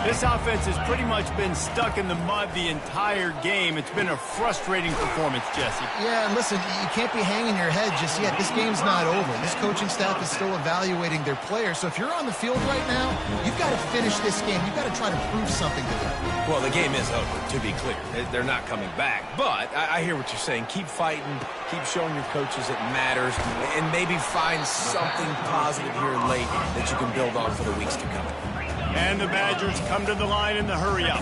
This offense has pretty much been stuck in the mud the entire game. It's been a frustrating performance, Jesse. Yeah, and listen, you can't be hanging your head just yet. This game's not over. This coaching staff is still evaluating their players. So if you're on the field right now, you've got to finish this game. You've got to try to prove something to them. Well, the game is over, to be clear. They're not coming back. But I hear what you're saying. Keep fighting. Keep showing your coaches it matters. And maybe find something positive here late that you can build on for the weeks to come. And the Badgers come to the line in the hurry-up.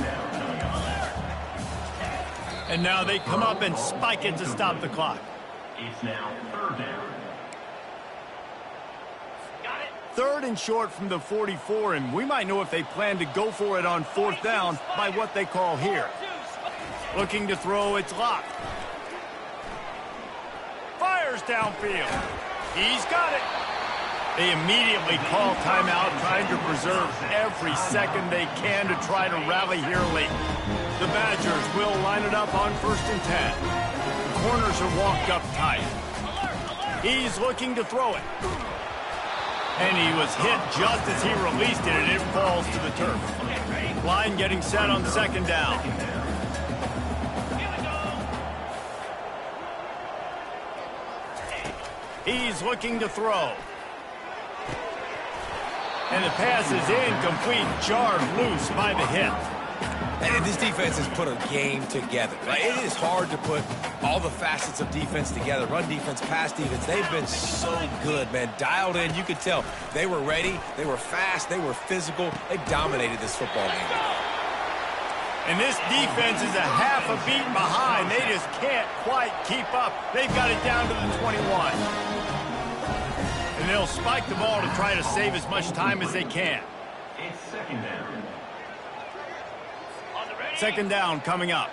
And now they come up and spike it to stop the clock. It's now third down. Third and short from the 44, and we might know if they plan to go for it on fourth down by what they call here. Looking to throw, it's locked. Fires downfield. He's got it. They immediately call timeout, trying to preserve every second they can to try to rally here late. The Badgers will line it up on first and 10. The corners are walked up tight. He's looking to throw it. And he was hit just as he released it, and it falls to the turf. Line getting set on second down. He's looking to throw. And the pass is incomplete, jarred loose by the hit. And this defense has put a game together. Like, it is hard to put all the facets of defense together. Run defense, pass defense. They've been so good, man. Dialed in. You could tell they were ready. They were fast. They were physical. They dominated this football game. And this defense is a half a beat behind. They just can't quite keep up. They've got it down to the 21. And they'll spike the ball to try to save as much time as they can. It's second down. On the ready. Second down coming up.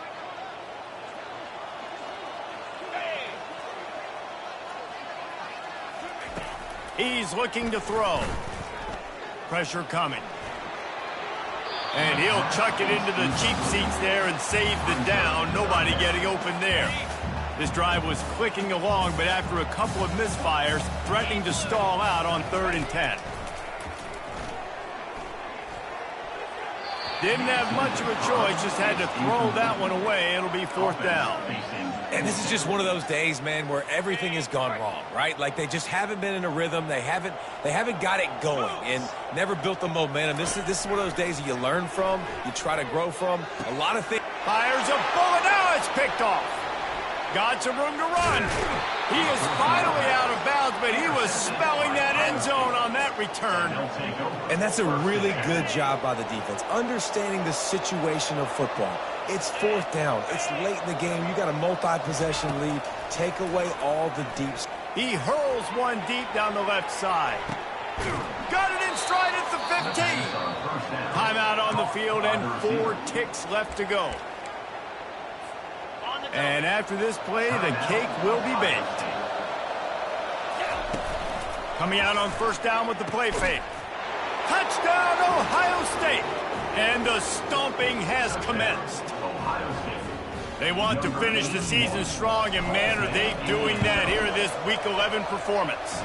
He's looking to throw. Pressure coming. And he'll chuck it into the cheap seats there and save the down. Nobody getting open there. This drive was clicking along, but after a couple of misfires, threatening to stall out on 3rd and 10. Didn't have much of a choice, just had to throw that one away. It'll be 4th down. And this is just one of those days, man, where everything has gone wrong, right? Like they just haven't been in a rhythm. They haven't got it going and never built the momentum. This is one of those days that you learn from, you try to grow from. A lot of things. Fires a bullet. Now it's picked off. Got some room to run. He is finally out of bounds, but he was smelling that end zone on that return. And that's a really good job by the defense, understanding the situation of football. It's 4th down. It's late in the game. You got a multi-possession lead. Take away all the deeps. He hurls one deep down the left side. Got it in stride at the 15. Timeout on the field and 4 ticks left to go. And after this play, the cake will be baked. Coming out on 1st down with the play fake. Touchdown, Ohio State. And the stomping has commenced. They want to finish the season strong, and man, are they doing that here in this Week 11 performance.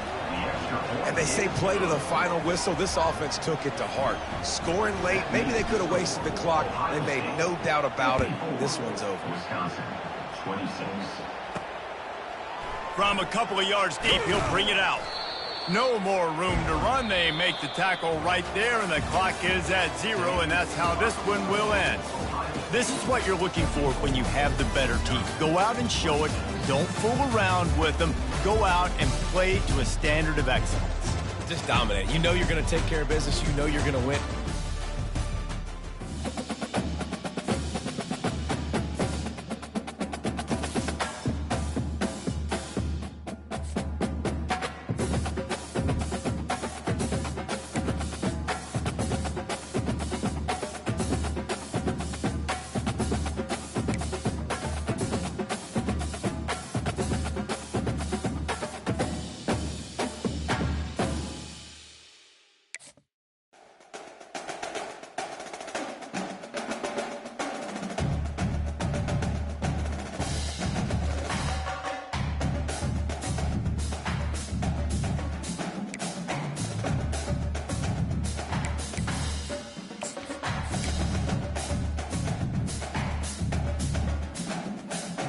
And they say play to the final whistle. This offense took it to heart. Scoring late, maybe they could have wasted the clock. They made no doubt about it. This one's over. Wisconsin, 26. From a couple of yards deep, he'll bring it out. No more room to run. They make the tackle right there, and the clock is at 0, and that's how this one will end. This is what you're looking for when you have the better team. Go out and show it. Don't fool around with them. Go out and play to a standard of excellence. Just dominate. You know you're going to take care of business. You know you're going to win.